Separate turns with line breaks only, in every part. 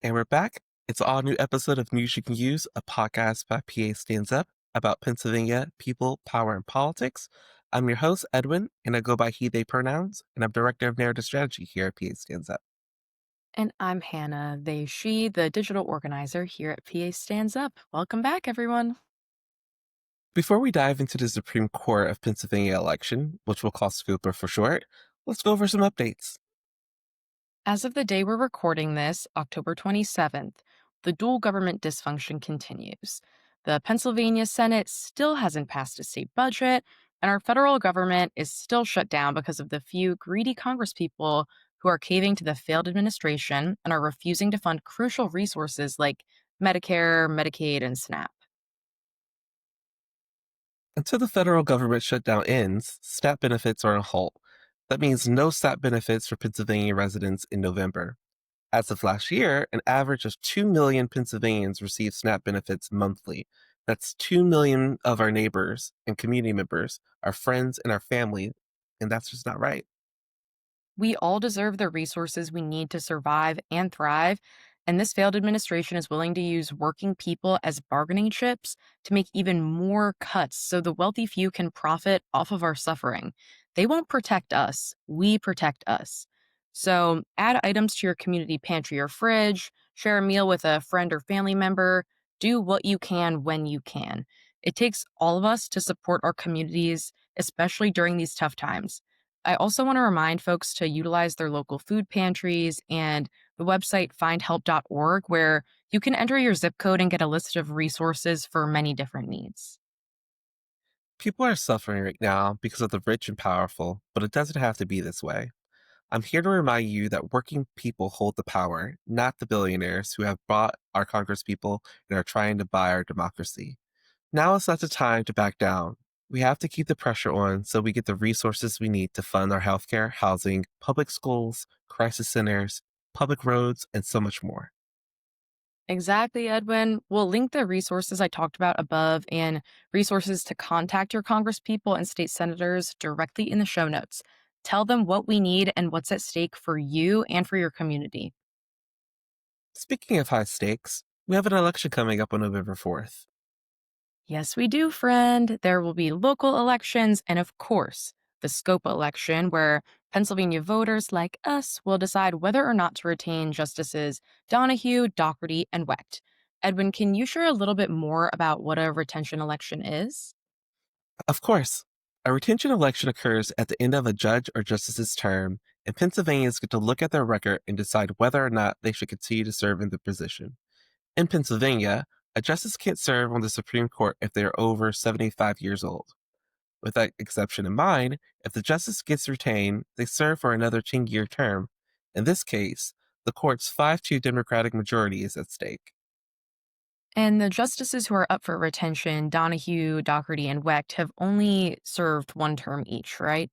And we're back. It's an all new episode of News You Can Use, a podcast by PA Stands Up about Pennsylvania, people, power, and politics. I'm your host, Edwin, and I go by he, they pronouns, and I'm Director of Narrative Strategy here at PA Stands Up.
And I'm Hannah, they, she, the digital organizer here at PA Stands Up. Welcome back, everyone.
Before we dive into the Supreme Court of Pennsylvania election, which we'll call SCOPA for short, let's go over some updates.
As of the day we're recording this, October 27th, the dual government dysfunction continues. The Pennsylvania Senate still hasn't passed a state budget, and our federal government is still shut down because of the few greedy congresspeople who are caving to the failed administration and are refusing to fund crucial resources like Medicare, Medicaid, and SNAP.
Until the federal government shutdown ends, SNAP benefits are on hold. That means no SNAP benefits for Pennsylvania residents in November. As of last year, an average of 2 million Pennsylvanians receive SNAP benefits monthly. That's 2 million of our neighbors and community members, our friends and our family, and that's just not right.
We all deserve the resources we need to survive and thrive, and this failed administration is willing to use working people as bargaining chips to make even more cuts so the wealthy few can profit off of our suffering. They won't protect us, we protect us. So add items to your community pantry or fridge, share a meal with a friend or family member, do what you can when you can. It takes all of us to support our communities, especially during these tough times. I also want to remind folks to utilize their local food pantries and the website findhelp.org, where you can enter your zip code and get a list of resources for many different needs.
People are suffering right now because of the rich and powerful, but it doesn't have to be this way. I'm here to remind you that working people hold the power, not the billionaires who have bought our congresspeople and are trying to buy our democracy. Now is not the time to back down. We have to keep the pressure on so we get the resources we need to fund our healthcare, housing, public schools, crisis centers, public roads, and so much more.
Exactly, Edwin. We'll link the resources I talked about above and resources to contact your congresspeople and state senators directly in the show notes. Tell them what we need and what's at stake for you and for your community.
Speaking of high stakes, we have an election coming up on November 4th.
Yes, we do, friend. There will be local elections and, of course, the SCOPA election, where Pennsylvania voters like us will decide whether or not to retain Justices Donahue, Dougherty, and Wecht. Edwin, can you share a little bit more about what a retention election is?
Of course, a retention election occurs at the end of a judge or justice's term, and Pennsylvanians get to look at their record and decide whether or not they should continue to serve in the position. In Pennsylvania, a justice can't serve on the Supreme Court if they are over 75 years old. With that exception in mind, if the justice gets retained, they serve for another 10-year term. In this case, the court's 5-2 Democratic majority is at stake.
And the justices who are up for retention, Donahue, Dougherty, and Wecht, have only served one term each, right?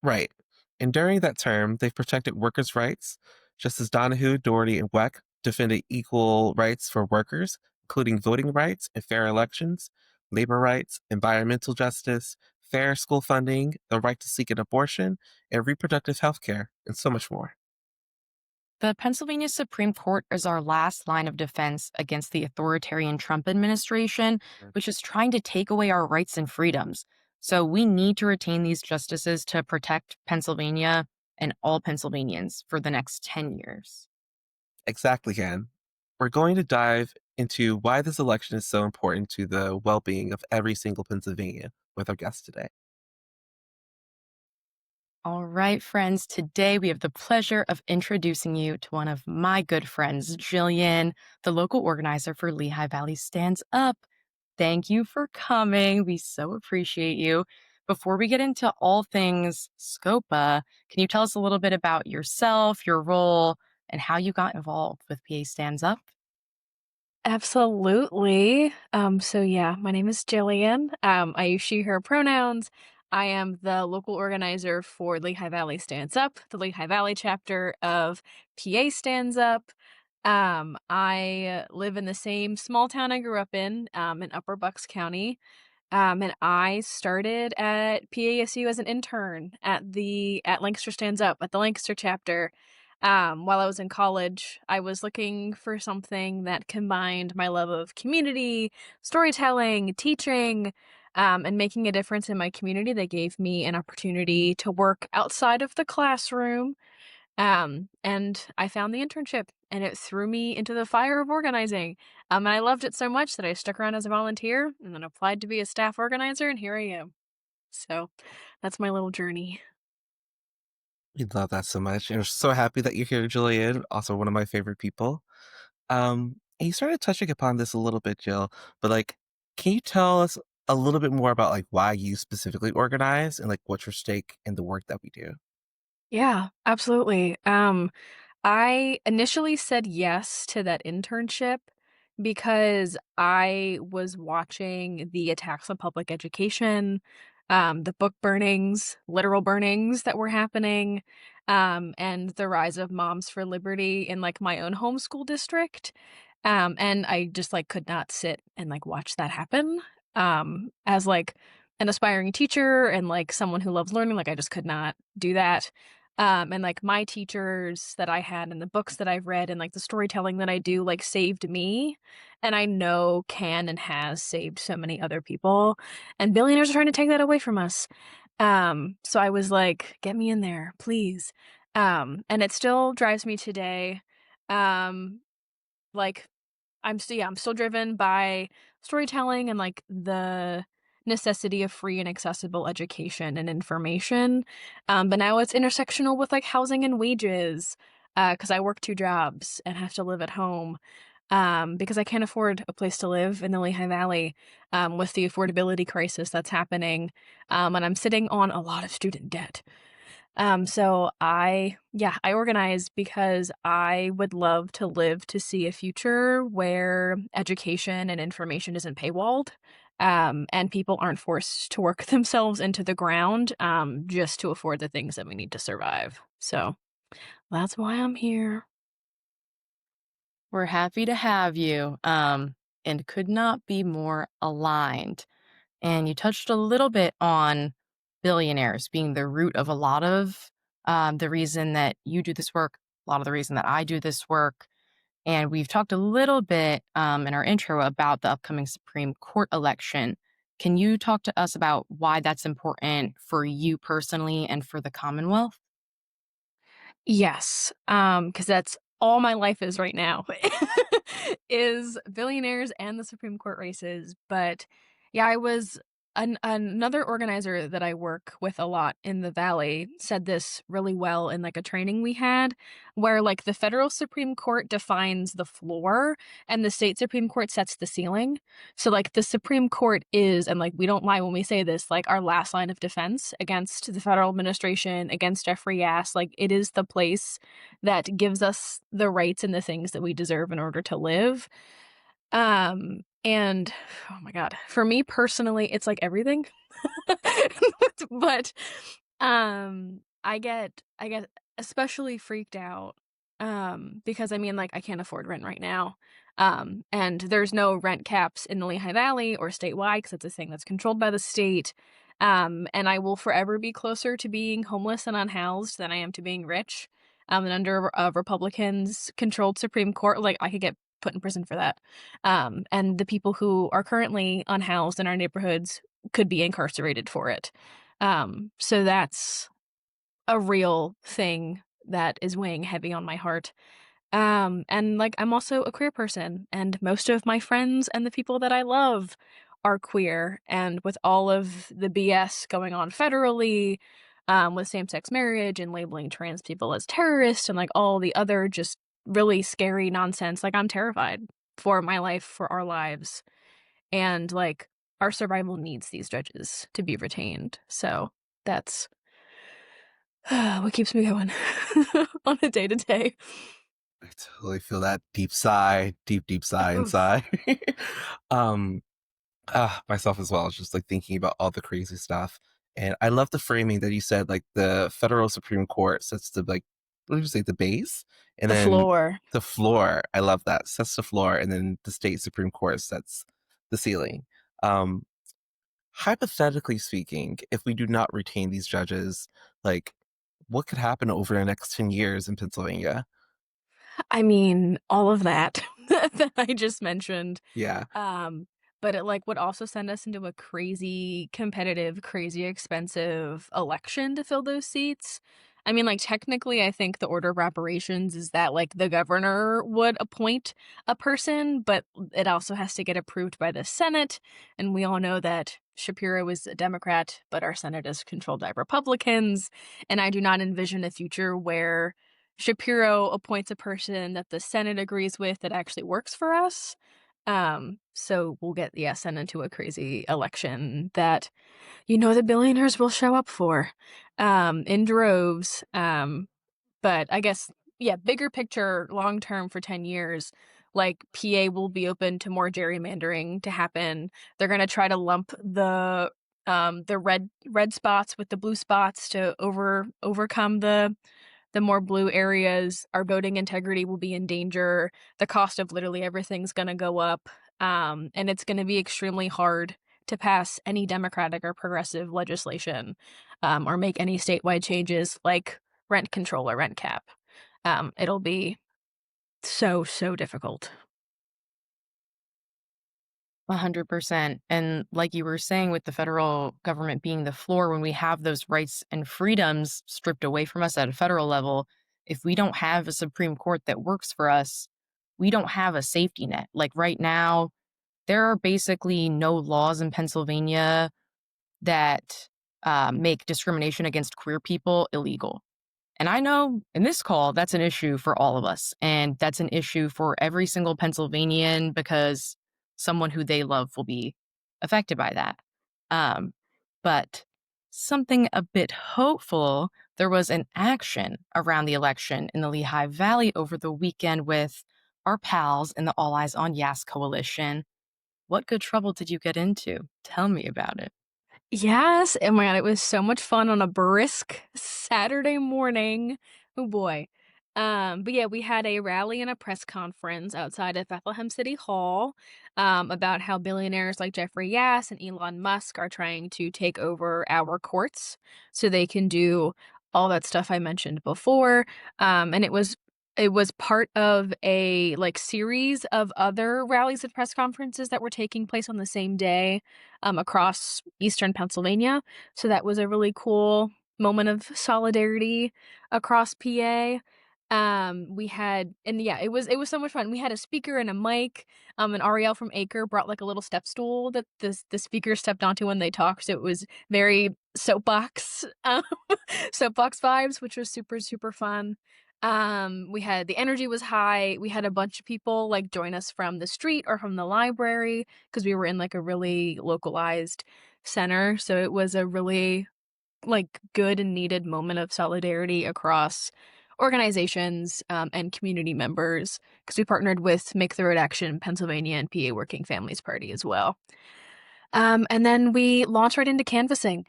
Right. And during that term, they've protected workers' rights, just as Donahue, Doherty, and Weck defended equal rights for workers, including voting rights and fair elections, labor rights, environmental justice, fair school funding, the right to seek an abortion, and reproductive health care, and so much more.
The Pennsylvania Supreme Court is our last line of defense against the authoritarian Trump administration, which is trying to take away our rights and freedoms. So we need to retain these justices to protect Pennsylvania and all Pennsylvanians for the next 10 years.
Exactly, Ken. We're going to dive into why this election is so important to the well being of every single Pennsylvania with our guest today.
All right, friends, today we have the pleasure of introducing you to one of my good friends, Gillian, the local organizer for Lehigh Valley Stands Up. Thank you for coming. We so appreciate you. Before we get into all things SCOPA, can you tell us a little bit about yourself, your role, and how you got involved with PA Stands Up?
Absolutely. So my name is Gillian. I use she, her pronouns. I am the local organizer for Lehigh Valley Stands Up, the Lehigh Valley chapter of PA Stands Up. I live in the same small town I grew up in Upper Bucks County. And I started at PASU as an intern at Lancaster Stands Up at the Lancaster chapter. While I was in college, I was looking for something that combined my love of community, storytelling, teaching, and making a difference in my community. That gave me an opportunity to work outside of the classroom. And I found the internship and it threw me into the fire of organizing. And I loved it so much that I stuck around as a volunteer and then applied to be a staff organizer, and here I am. So that's my little journey.
We love that so much, and we're so happy that you're here, Julian, also one of my favorite people. And you started touching upon this a little bit, Jill, but, like, can you tell us a little bit more about, like, why you specifically organize and, like, what's your stake in the work that we do?
Yeah, absolutely. I initially said yes to that internship because I was watching the attacks on public education, the book burnings, literal burnings that were happening, and the rise of Moms for Liberty in like my own homeschool district. And I just like could not sit and like watch that happen. As like an aspiring teacher and like someone who loves learning, like I just could not do that. And like my teachers that I had and the books that I've read and like the storytelling that I do like saved me, and I know can and has saved so many other people, and billionaires are trying to take that away from us. So I was like, get me in there, please. And it still drives me today. Um like I'm still driven by storytelling and like the necessity of free and accessible education and information. But now it's intersectional with like housing and wages, because I work two jobs and have to live at home. Because I can't afford a place to live in the Lehigh Valley, with the affordability crisis that's happening, and I'm sitting on a lot of student debt. I organize because I would love to live to see a future where education and information isn't paywalled, and people aren't forced to work themselves into the ground, just to afford the things that we need to survive. So that's why I'm here.
We're happy to have you, and could not be more aligned. And you touched a little bit on billionaires being the root of a lot of the reason that you do this work, a lot of the reason that I do this work. And we've talked a little bit in our intro about the upcoming Supreme Court election. Can you talk to us about why that's important for you personally and for the Commonwealth?
Yes, because that's all my life is right now, is billionaires and the Supreme Court races. But yeah, I was another organizer that I work with a lot in the Valley said this really well in like a training we had, where like the federal Supreme Court defines the floor and the state Supreme Court sets the ceiling. So like the Supreme Court is, and like we don't lie when we say this, like our last line of defense against the federal administration, against Jeffrey Yass. Like it is the place that gives us the rights and the things that we deserve in order to live. And oh my God, for me personally, it's like everything. But I get especially freaked out because I mean like I can't afford rent right now. And there's no rent caps in the Lehigh Valley or statewide because it's a thing that's controlled by the state. And I will forever be closer to being homeless and unhoused than I am to being rich. And under a Republicans controlled Supreme Court, like I could get put in prison for that. And the people who are currently unhoused in our neighborhoods could be incarcerated for it. So that's a real thing that is weighing heavy on my heart. And like I'm also a queer person, and most of my friends and the people that I love are queer. And with all of the BS going on federally, with same-sex marriage and labeling trans people as terrorists and like all the other just really scary nonsense, like I'm terrified for my life, for our lives, and like our survival needs these judges to be retained. So that's what keeps me going on a day to day.
I totally feel that deep sigh, deep sigh inside. um, Myself as well, just like thinking about all the crazy stuff. And I love the framing that you said, like the federal Supreme Court sets the like, what did you say, the base, and
The
then
floor.
the floor. I love that sets the floor, and then the state Supreme Court sets the ceiling. Um, Hypothetically speaking, if we do not retain these judges, like what could happen over the next 10 years in Pennsylvania?
I mean, all of that that I just mentioned.
Yeah.
Um, but it, like, would also send us into a crazy competitive, crazy expensive election to fill those seats. I mean, like, technically, I think the order of operations is that, like, the governor would appoint a person, but it also has to get approved by the Senate, and we all know that Shapiro is a Democrat, but our Senate is controlled by Republicans, and I do not envision a future where Shapiro appoints a person that the Senate agrees with that actually works for us. So we'll get, yeah, sent into a crazy election that, the billionaires will show up for, in droves. But I guess, yeah, bigger picture, long term for 10 years, like PA will be open to more gerrymandering to happen. They're gonna try to lump the red spots with the blue spots to overcome the more blue areas. Our voting integrity will be in danger. The cost of literally everything's gonna go up. And it's gonna be extremely hard to pass any democratic or progressive legislation, or make any statewide changes like rent control or rent cap. It'll be so, so difficult.
100%. And like you were saying, with the federal government being the floor, when we have those rights and freedoms stripped away from us at a federal level, if we don't have a Supreme Court that works for us, we don't have a safety net. Like right now, there are basically no laws in Pennsylvania that make discrimination against queer people illegal. And I know in this call, that's an issue for all of us. And that's an issue for every single Pennsylvanian because someone who they love will be affected by that. Um, but something a bit hopeful, there was an action around the election in the Lehigh Valley over the weekend with our pals in the All Eyes on Yas coalition. What good trouble did you get into? Tell me about it.
Yes, oh my god, it was so much fun on a brisk Saturday morning. Oh boy. But yeah, we had a rally and a press conference outside of Bethlehem City Hall, about how billionaires like Jeffrey Yass and Elon Musk are trying to take over our courts so they can do all that stuff I mentioned before. And it was part of a like series of other rallies and press conferences that were taking place on the same day, across Eastern Pennsylvania. So that was a really cool moment of solidarity across PA. We had, and yeah, it was so much fun. We had a speaker and a mic. And Ariel from Acre brought like a little step stool that the speaker stepped onto when they talked. So it was very soapbox, soapbox vibes, which was super, super fun. We had, the energy was high. We had a bunch of people like join us from the street or from the library because we were in like a really localized center. So it was a really like good and needed moment of solidarity across organizations, and community members because we partnered with Make the Road Action Pennsylvania and PA Working Families Party as well. And then we launched right into canvassing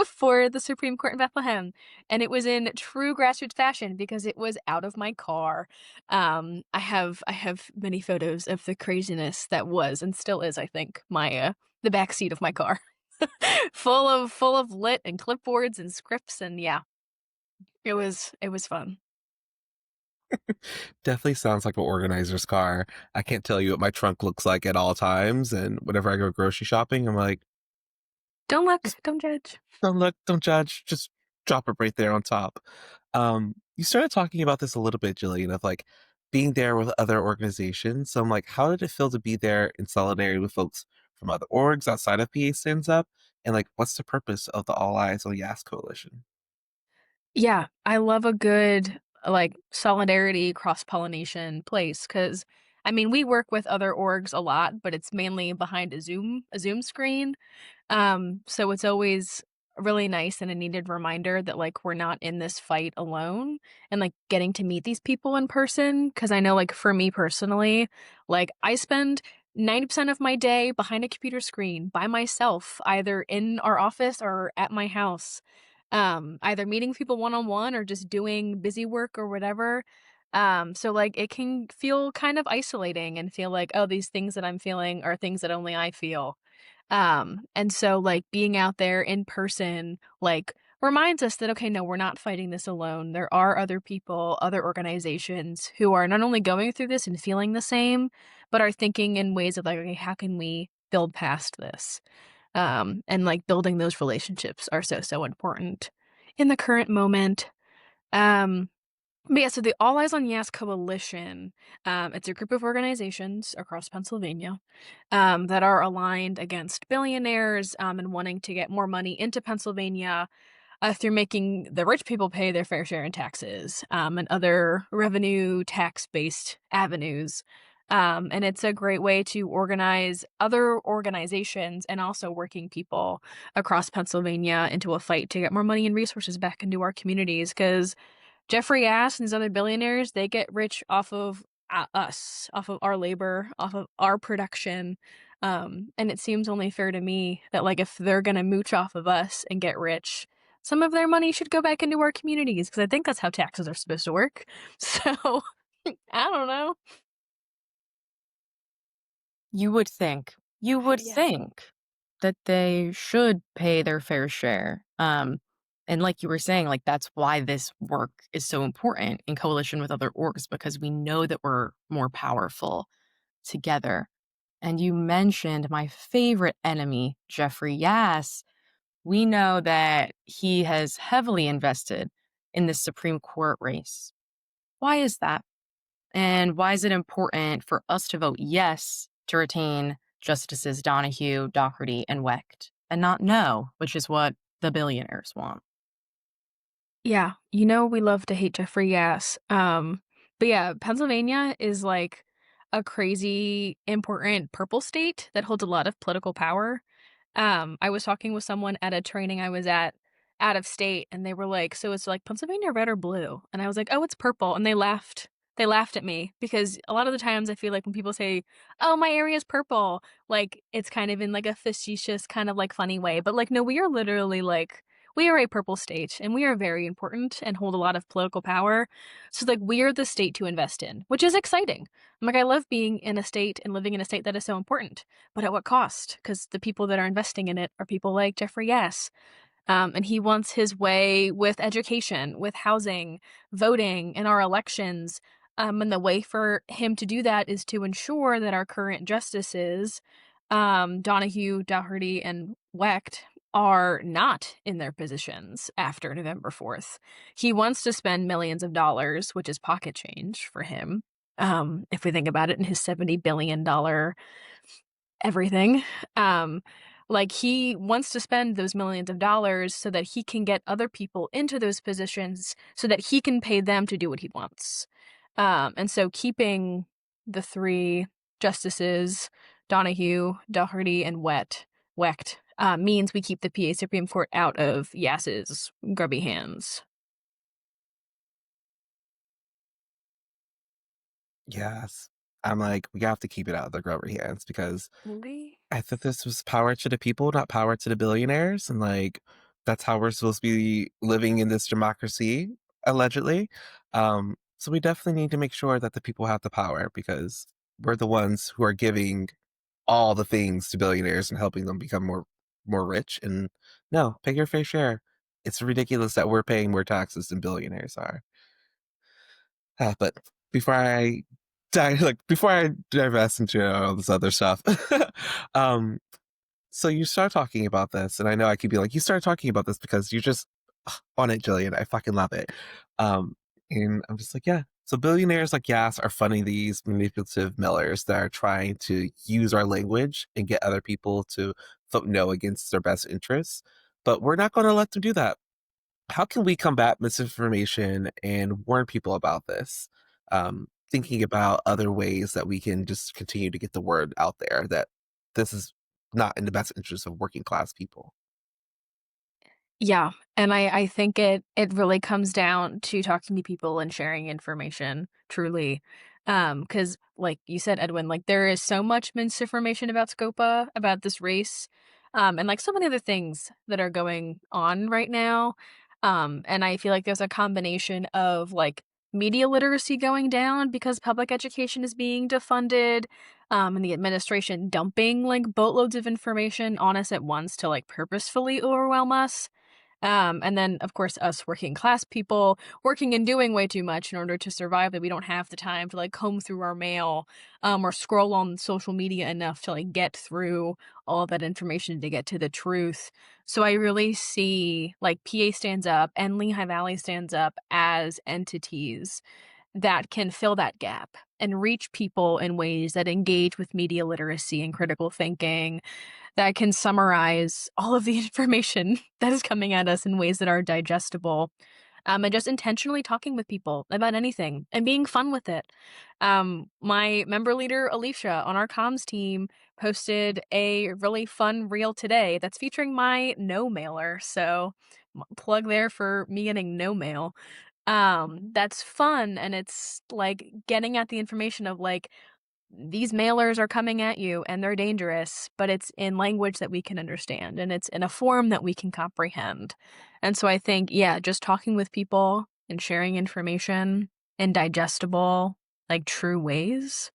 for the Supreme Court in Bethlehem. And it was in true grassroots fashion because it was out of my car. I have many photos of the craziness that was and still is, I think, my the back seat of my car. Full of lit and clipboards and scripts, and yeah, it was fun.
Definitely sounds like an organizer's car. I can't tell you what my trunk looks like at all times. And whenever I go grocery shopping, I'm like,
Don't look,
just
don't judge.
don't look, don't judge, just drop it right there on top. You started talking about this a little bit, Jillian, of like being there with other organizations. So I'm like, how did it feel to be there in solidarity with folks from other orgs outside of PA Stands Up? And like, what's the purpose of the All Eyes on Yas coalition?
Yeah, I love a good, like, solidarity, cross-pollination place because I mean, we work with other orgs a lot, but it's mainly behind a Zoom screen. So it's always really nice and a needed reminder that, like, we're not in this fight alone and, like, getting to meet these people in person. Because I know, like, for me personally, like, I spend 90% of my day behind a computer screen by myself, either in our office or at my house, either meeting people one-on-one or just doing busy work or whatever. So, like, it can feel kind of isolating and feel like, "Oh, these things that I'm feeling are things that only I feel." And so, like, being out there in person, like, reminds us that, okay, no, we're not fighting this alone. There are other people, other organizations who are not only going through this and feeling the same, but are thinking in ways of like, okay, how can we build past this? And like building those relationships are so, so important in the current moment. Um, but yeah, so the All Eyes on Yas Coalition, it's a group of organizations across Pennsylvania that are aligned against billionaires and wanting to get more money into Pennsylvania through making the rich people pay their fair share in taxes and other revenue tax based avenues. And it's a great way to organize other organizations and also working people across Pennsylvania into a fight to get more money and resources back into our communities. Because Jeffrey Ass and these other billionaires, they get rich off of us, off of our labor, off of our production. And it seems only fair to me that, like, if they're gonna mooch off of us and get rich, some of their money should go back into our communities because I think that's how taxes are supposed to work. So, I don't know.
You would think. You would
Yeah.
think that they should pay their fair share. And like you were saying, like that's why this work is so important in coalition with other orgs because we know that we're more powerful together. And you mentioned my favorite enemy, Jeffrey Yass. We know that he has heavily invested in the Supreme Court race. Why is that? And why is it important for us to vote yes to retain Justices Donahue, Doherty, and Wecht, and not no, which is what the billionaires want?
Yeah, we love to hate Jeffrey Yass. But yeah, Pennsylvania is like a crazy important purple state that holds a lot of political power. I was talking with someone at a training I was at out of state, and they were like, "So it's like Pennsylvania red or blue?" And I was like, "Oh, it's purple." And they laughed. They laughed at me because a lot of the times I feel like when people say, "Oh, my area is purple," like it's kind of in like a facetious kind of like funny way. But like, no, we are literally like we are a purple state and we are very important and hold a lot of political power. So like we are the state to invest in, which is exciting. I'm like I love being in a state and living in a state that is so important. But at what cost? Because the people that are investing in it are people like Jeffrey Yass. And he wants his way with education, with housing, voting, in our elections. And the way for him to do that is to ensure that our current justices, Donahue, Doherty, and Wecht, are not in their positions after November 4th. He wants to spend millions of dollars, which is pocket change for him. If we think about it in his $70 billion everything. Um, like he wants to spend those millions of dollars so that he can get other people into those positions so that he can pay them to do what he wants. And so keeping the three justices, Donahue, Doherty, and Wecht, means we keep the PA Supreme Court out of Yass's grubby hands.
Yes. I'm like, we have to keep it out of the rubber hands because
Really?
I thought this was power to the people, not power to the billionaires. And like, that's how we're supposed to be living in this democracy, allegedly. So we definitely need to make sure that the people have the power because we're the ones who are giving all the things to billionaires and helping them become more rich. And no, pay your fair share. It's ridiculous that we're paying more taxes than billionaires are. But before I before I divest into all this other stuff, um, so you start talking about this, and I know I could be like, you start talking about this because you're just on it, Gillian. I fucking love it. Um, and I'm just like, yeah. So billionaires like Yas are funding these manipulative millers that are trying to use our language and get other people to vote no against their best interests. But we're not going to let them do that. How can we combat misinformation and warn people about this? Thinking about other ways that we can just continue to get the word out there that this is not in the best interest of working class people.
Yeah, and I think it really comes down to talking to people and sharing information, truly. Because like you said, Edwin, like there is so much misinformation about Scopa, about this race, and like so many other things that are going on right now. And I feel like there's a combination of like media literacy going down because public education is being defunded, and the administration dumping like boatloads of information on us at once to like purposefully overwhelm us And then, of course, us working class people working and doing way too much in order to survive that we don't have the time to like comb through our mail or scroll on social media enough to like get through all of that information to get to the truth. So I really see like PA Stands Up and Lehigh Valley Stands Up as entities that can fill that gap and reach people in ways that engage with media literacy and critical thinking, that can summarize all of the information that is coming at us in ways that are digestible, and just intentionally talking with people about anything and being fun with it. My member leader, Alicia, on our comms team, posted a really fun reel today that's featuring my no mailer. So, plug there for me getting no mail. That's fun, and it's like getting at the information of like, these mailers are coming at you and they're dangerous, but it's in language that we can understand and it's in a form that we can comprehend. And so I think, yeah, just talking with people and sharing information in digestible, like true ways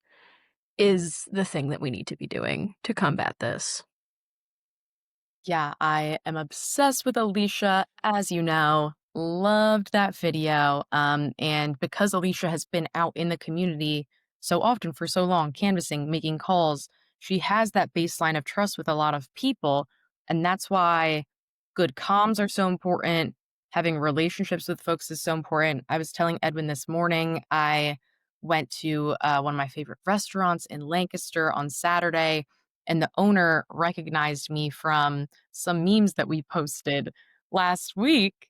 is the thing that we need to be doing to combat this.
Yeah, I am obsessed with Alicia, as you know. Loved that video. And because Alicia has been out in the community so often for so long, canvassing, making calls, she has that baseline of trust with a lot of people. And that's why good comms are so important. Having relationships with folks is so important. I was telling Edwin this morning, I went to one of my favorite restaurants in Lancaster on Saturday, and the owner recognized me from some memes that we posted last week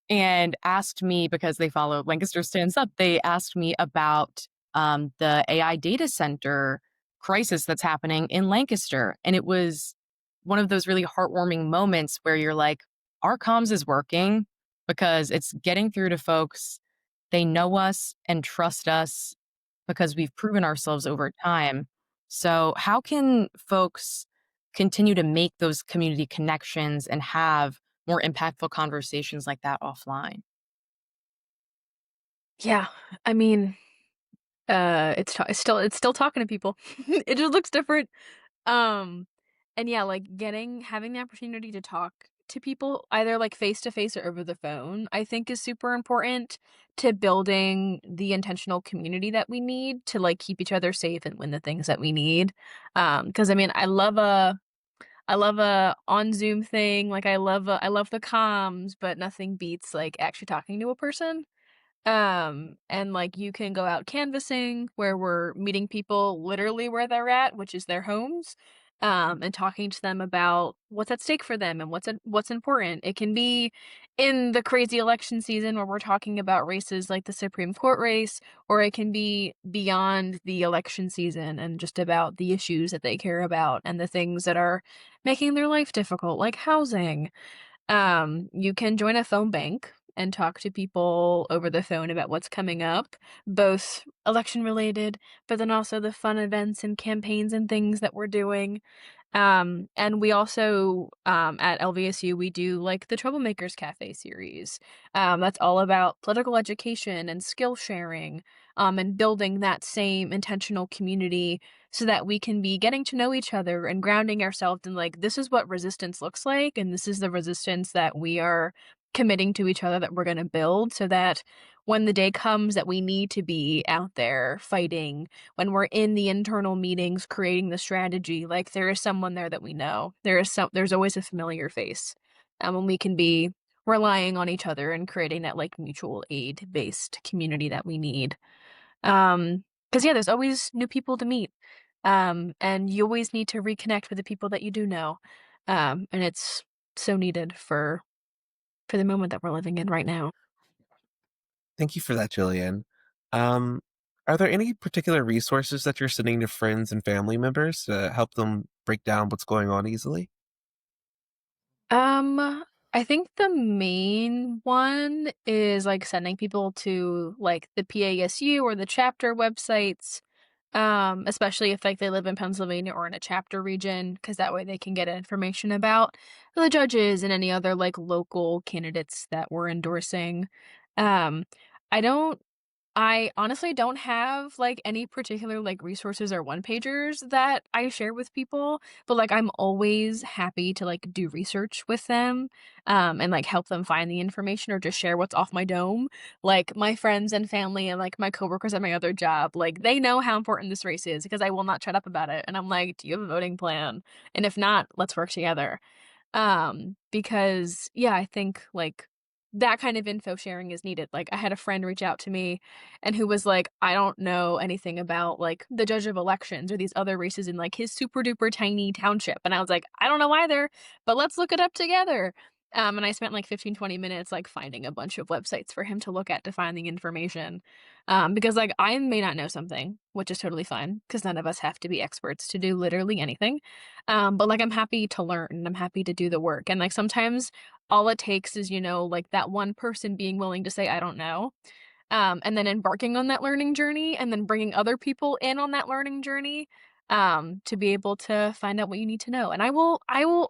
and asked me, because they follow Lancaster Stands Up, they asked me about the AI data center crisis that's happening in Lancaster. And it was one of those really heartwarming moments where you're like, our comms is working because it's getting through to folks. They know us and trust us because we've proven ourselves over time. So, how can folks continue to make those community connections and have more impactful conversations like that offline?
Yeah, I mean, it's still talking to people. It just looks different. Um, and yeah, like having the opportunity to talk to people either like face to face or over the phone, I think is super important to building the intentional community that we need to like keep each other safe and win the things that we need. Because I mean, I love a on Zoom thing. Like I love the comms, but nothing beats like actually talking to a person. And like you can go out canvassing where we're meeting people literally where they're at, which is their homes, and talking to them about what's at stake for them and what's important. It can be in the crazy election season where we're talking about races like the Supreme Court race, or it can be beyond the election season and just about the issues that they care about and the things that are making their life difficult, like housing. You can join a phone bank and talk to people over the phone about what's coming up, both election related, but then also the fun events and campaigns and things that we're doing. And we also, at LVSU, we do like the Troublemakers Cafe series. That's all about political education and skill sharing, and building that same intentional community so that we can be getting to know each other and grounding ourselves in like, this is what resistance looks like. And this is the resistance that we are committing to each other that we're going to build so that when the day comes that we need to be out there fighting, when we're in the internal meetings creating the strategy, like there is someone there that we know. There's always a familiar face. And we can be relying on each other and creating that like mutual aid based community that we need. Because yeah, there's always new people to meet. And you always need to reconnect with the people that you do know. And it's so needed for the moment that we're living in right now.
Thank you for that, Gillian. Um, are there any particular resources that you're sending to friends and family members to help them break down what's going on easily?
I think the main one is like sending people to like the PASU or the chapter websites, especially if like they live in Pennsylvania or in a chapter region, because that way they can get information about the judges and any other like local candidates that we're endorsing. Um, I don't I honestly don't have, like, any particular, like, resources or one-pagers that I share with people, but, like, I'm always happy to, like, do research with them, and, like, help them find the information or just share what's off my dome. Like, my friends and family and, like, my coworkers at my other job, like, they know how important this race is because I will not shut up about it, and I'm like, "Do you have a voting plan? And if not, let's work together." Because yeah, I think, like, that kind of info sharing is needed. Like, I had a friend reach out to me and who was like, "I don't know anything about, like, the judge of elections or these other races in, like, his super duper tiny township." And I was like, "I don't know either, but let's look it up together." And I spent like 15, 20 minutes, like, finding a bunch of websites for him to look at to find the information. Because, like, I may not know something, which is totally fine because none of us have to be experts to do literally anything. But, like, I'm happy to learn, and I'm happy to do the work, and, like, sometimes all it takes is, like, that one person being willing to say, "I don't know," and then embarking on that learning journey, and then bringing other people in on that learning journey, to be able to find out what you need to know, and I will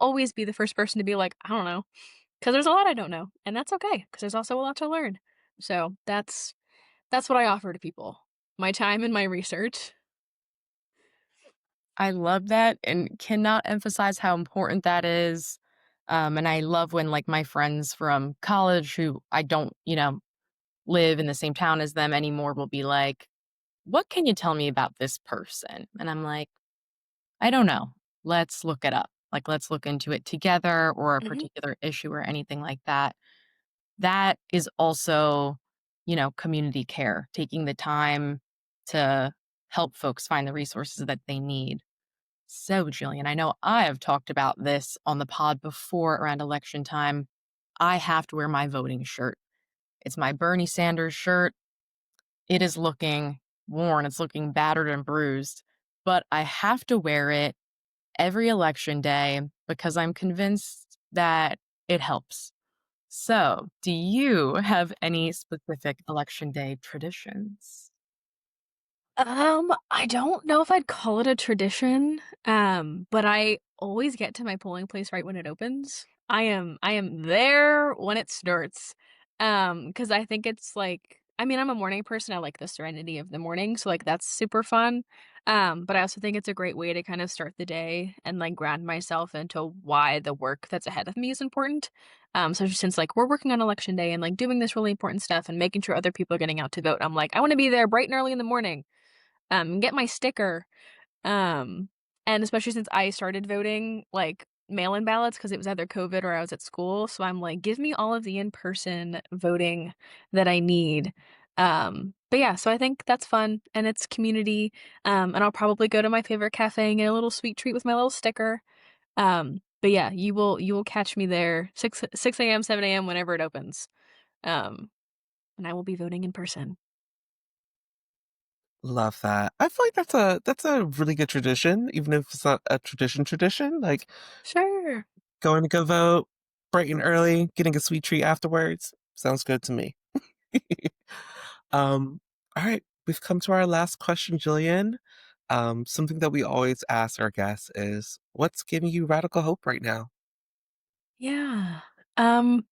always be the first person to be like, "I don't know," know, because there's a lot I don't know, and that's okay, because there's also a lot to learn. So, that's what I offer to people, my time and my research.
I love that and cannot emphasize how important that is. And I love when like my friends from college who I don't, live in the same town as them anymore will be like, "What can you tell me about this person?" And I'm like, "I don't know. Let's look it up. Like, let's look into it together or a
Mhm.
particular issue or anything like that." That is also, community care, taking the time to help folks find the resources that they need. So, Jillian, I know I have talked about this on the pod before around election time. I have to wear my voting shirt. It's my Bernie Sanders shirt. It is looking worn, it's looking battered and bruised, but I have to wear it every election day because I'm convinced that it helps. So, do you have any specific election day traditions?
I don't know if I'd call it a tradition, but I always get to my polling place right when it opens. I am there when it starts. Because I think it's like I mean, I'm a morning person, I like the serenity of the morning, so, like, that's super fun. But I also think it's a great way to kind of start the day and, like, ground myself into why the work that's ahead of me is important. So since, like, we're working on election day and, like, doing this really important stuff and making sure other people are getting out to vote, I'm like, "I wanna be there bright and early in the morning." Get my sticker. Um, and especially since I started voting, like, mail-in ballots because it was either COVID or I was at school, so I'm like, "Give me all of the in-person voting that I need." But yeah, so I think that's fun, and it's community, and I'll probably go to my favorite cafe and get a little sweet treat with my little sticker. But yeah, you will catch me there 6 a.m., 7 a.m., whenever it opens, um, and I will be voting in person.
Love that. I feel like that's a really good tradition, even if it's not a tradition. Like
Sure.
going to go vote bright and early, getting a sweet treat afterwards. Sounds good to me. um, all right, we've come to our last question, Jillian. Something that we always ask our guests is, what's giving you radical hope right now?
Yeah. Um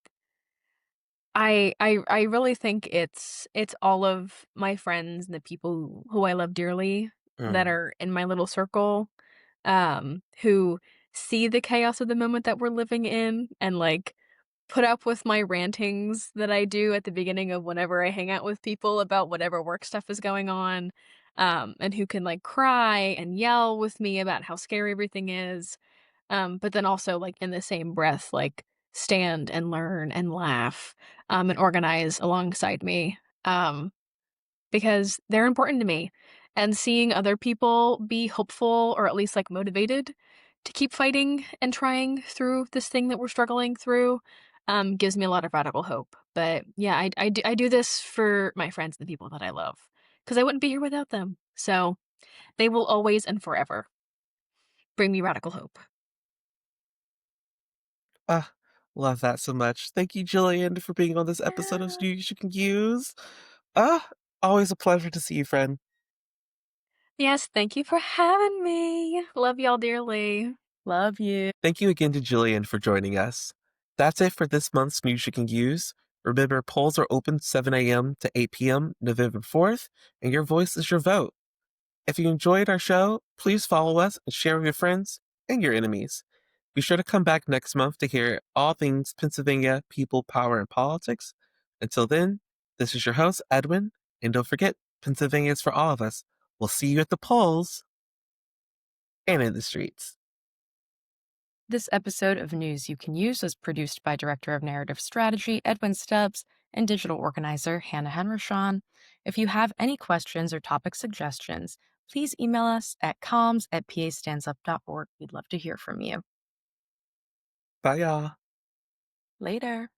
I really think it's all of my friends and the people who I love dearly that
Mm.
are in my little circle, who see the chaos of the moment that we're living in and, like, put up with my rantings that I do at the beginning of whenever I hang out with people about whatever work stuff is going on, and who can, like, cry and yell with me about how scary everything is. But then also, like, in the same breath, like, stand and learn and laugh, and organize alongside me, because they're important to me. And seeing other people be hopeful or at least, like, motivated to keep fighting and trying through this thing that we're struggling through, gives me a lot of radical hope. But yeah, I do this for my friends and the people that I love, because I wouldn't be here without them. So they will always and forever bring me radical hope.
Ah, love that so much. Thank you, Jillian, for being on this episode of
Yeah.
News You Can Use. Ah, always a pleasure to see you, friend.
Yes, thank you for having me. Love y'all dearly.
Love you.
Thank you again to Jillian for joining us. That's it for this month's News You Can Use. Remember, polls are open 7 a.m. to 8 p.m. November 4th, and your voice is your vote. If you enjoyed our show, please follow us and share with your friends and your enemies. Be sure to come back next month to hear all things Pennsylvania, people, power, and politics. Until then, this is your host, Edwin, and don't forget, Pennsylvania is for all of us. We'll see you at the polls and in the streets.
This episode of News You Can Use was produced by Director of Narrative Strategy, Edwin Stubbs, and Digital Organizer, Hannah Henrishon. If you have any questions or topic suggestions, please email us at comms@pastandsup.org. We'd love to hear from you.
Bye, y'all.
Later.